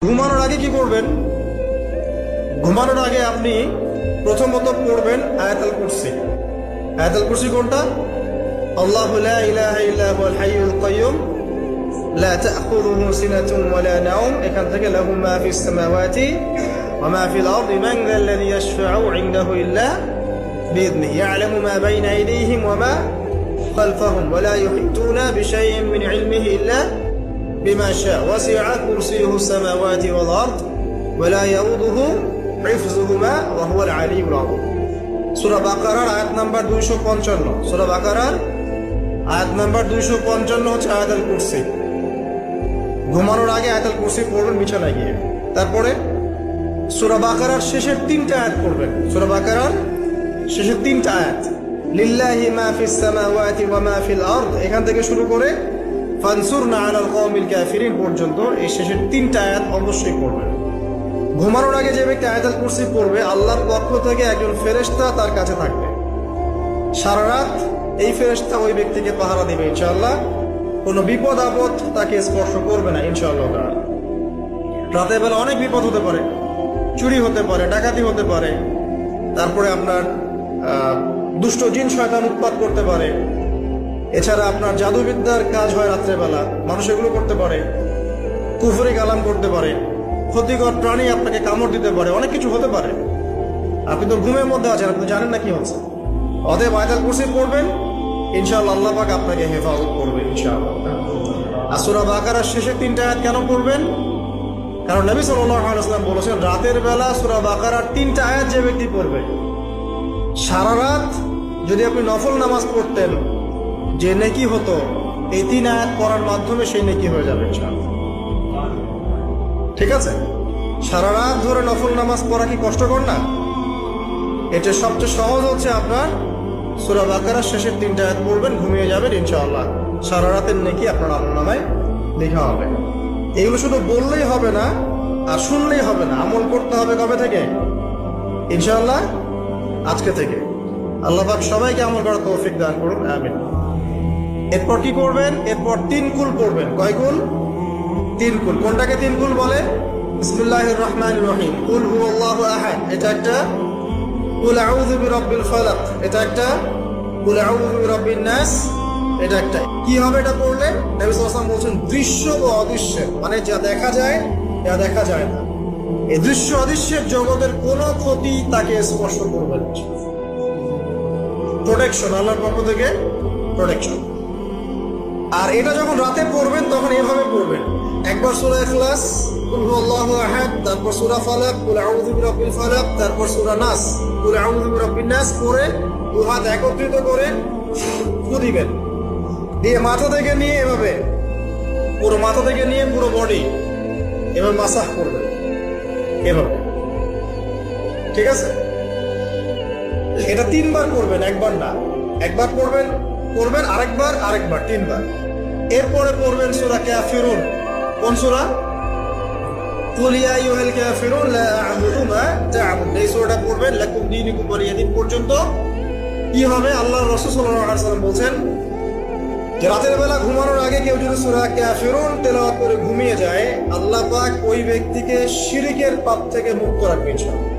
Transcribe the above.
ঘুমানোর আগে কি করবেন? ঘুমানোর আগে আপনি প্রথমত পড়বেন আয়াতুল কুরসি। আয়াতুল কুরসি কোনটা? আল্লাহু লা ইলাহা ইল্লা হুয়াল হাইয়ুল কাইয়্যুম লা তা'খুযুহু সিনাতুন ওয়া লা নাওম, এখান থেকে লাহু মা ফিস সামাওয়াতি ওয়া মা ফিল আরদি মান যাল্লাযী ইয়াশফা'ু 'ইনদাহু ইল্লা বিইذনিহি ইয়া'লামু মা বাইনা আইদিহিম ওয়া মা খালফাহুম ওয়া লা ইউহিতুনা বিশাইইন মিন 'ইলমিহি ইল্লা বিমা শা'a ওয়াসি'a কুরসিয়ুহু সামাওয়াতি ওয়াল আরদ ওয়া লা ইয়াউদুহু হিফযুহুমা ওয়া হুয়াল আলিয়্যুল আযীম। সূরা বাকারার আয়াত নাম্বার 255। সূরা বাকারার আয়াত নাম্বার 255 হচ্ছে আয়াতুল কুরসি। ঘুমানোর আগে আয়াতুল কুরসি পড়বেন বিছানায় গিয়ে। তারপরে সূরা বাকারার শেষের 3টা আয়াত পড়বেন। সূরা বাকারার শেষের 3টা আয়াত, লিল্লাহি মা ফিস সামাওয়াতি ওয়া মা ফিল আরদ, এখান থেকে শুরু করে ফানসুরনা আলাল কওমিল কাফিরিন পর্যন্ত এই শেষের 3টা আয়াত অবশ্যই পড়বেন। ঘুমানোর আগে যে ব্যক্তি আয়াতুল কুরসি পড়বে, আল্লাহর পক্ষ থেকে একজন ফেরেশতা তার কাছে থাকবে সারা রাত। এই ফেরেশতা ওই ব্যক্তিকে পাহারা দেবে ইনশাআল্লাহ। কোনো বিপদ আপদ তাকে স্পর্শ করবে না ইনশাআল্লাহ। রাতের বেলা অনেক বিপদ হতে পারে, চুরি হতে পারে, ডাকাতি হতে পারে, তারপরে আপনার দুষ্ট জিন শয়তান উৎপাত করতে পারে, এছাড়া আপনার জাদুবিদ্যার কাজ হয় রাত্রেবেলা, মানুষ এগুলো করতে পারে, কুফরি কালাম করতে পারে, ক্ষতিকর প্রাণী আপনাকে কামড় দিতে পারে, অনেক কিছু হতে পারে। আপনি তো ঘুমের মধ্যে আছেন, আপনি জানেন না কি হচ্ছে। অতএব আয়াতুল কুরসি পড়বেন, ইনশাআল্লাহ আল্লাহ পাক আপনাকে হেফাজত করবে ইনশাআল্লাহ। আর সূরা বাকারার শেষে 3টা আয়াত কেন পড়বেন? কারণ নবী সাল্লাল্লাহু আলাইহি ওয়াসাল্লাম বলেছেন, রাতের বেলা সূরা বাকারার 3টা আয়াত যে ব্যক্তি পড়বে, সারা রাত যদি আপনি নফল নামাজ পড়তেন, যে নেকি হতো, এই 3 আয়াত পড়ার মাধ্যমে সেই নেকি হয়ে যাবে ইনশাআল্লাহ। ঠিক আছে? সারা রাত ধরে নফল নামাজ পড়া কি কষ্টকর না? এটা সবচেয়ে সহজ হচ্ছে আপনার সূরা বাকারার শেষের 3টা আয়াত পড়বেন, ঘুমিয়ে যাবেন ইনশাআল্লাহ। সারা রাতের নেকি আপনার আমলনামায় লেখা হবে। এগুলো শুধু বললেই হবে না আর শুনলেই হবে না, আমল করতে হবে। কবে থেকে? ইনশাআল্লাহ আজকে থেকে। আল্লাহ পাক সবাইকে আমল করার তৌফিক দান করুন, আমিন। এরপর কি করবেন? এরপর 3 কুল পড়বেন। কয় কুল? 3 কুল। কোনটাকে 3 কুল বলে? বিসমিল্লাহির রহমানির রহিম, কুল হুয়াল্লাহু আহাদ, এটা একটা। কুল আউযু বিরাব্বিল ফালাক, এটা একটা। কুল আউযু বিরাব্বিন নাস, এটা একটা। কি হবে এটা পড়লে? নবী সাল্লাল্লাহু আলাইহি ওয়াসাল্লাম বলেন, দৃশ্য ও অদৃশ্য, মানে যা দেখা যায় যা দেখা যায় না, এই দৃশ্য অদৃশ্যের জগতের কোনো ক্ষতি তাকে স্পর্শ করবে না। প্রোটেকশন, আল্লাহর পক্ষ থেকে প্রোটেকশন। আর এটা যখন রাতে পড়বেন তখন এভাবে পড়বেন। একবার সূরা ইখলাস, কুল হুয়াল্লাহু আহাদ, তারপর সূরা ফালাক, কুল আউযু বিরাব্বিল ফালাক, তারপর সূরা নাস, কুল আউযু বিরাব্বিন নাস পড়ে দুই হাত একত্রিত করে ফু দিবেন। দিয়ে মাথা থেকে নিয়ে এভাবে, পুরো মাথা থেকে নিয়ে পুরো বডি এভাবে মাসাজ করবেন, এভাবে। ঠিক আছে? এটা 3 বার করবেন, একবার না। একবার পড়বেন, আরেকবার 3 বার। এরপরে পড়বেন সূরা কাফিরুন। কোন সূরা? কুল ইয়া আইয়ুহাল কাফিরুন লা আ'বুদু মা তা'বুদুন। এই সূরাটা পড়বেন লাকুম দীনুকুম ওয়ালিয়া দীন পর্যন্ত। কি হবে? আল্লাহর রাসূল সাল্লাল্লাহু আলাইহি ওয়াসাল্লাম বলেন যে রাতের বেলা ঘুমানোর আগে কেউ যদি সূরা কাফিরুন তেলাওয়াত করে ঘুমিয়ে যায়, আল্লাহ পাক ওই ব্যক্তিকে শিরকের পাপ থেকে মুক্ত রাখবেন ইনশাআল্লাহ।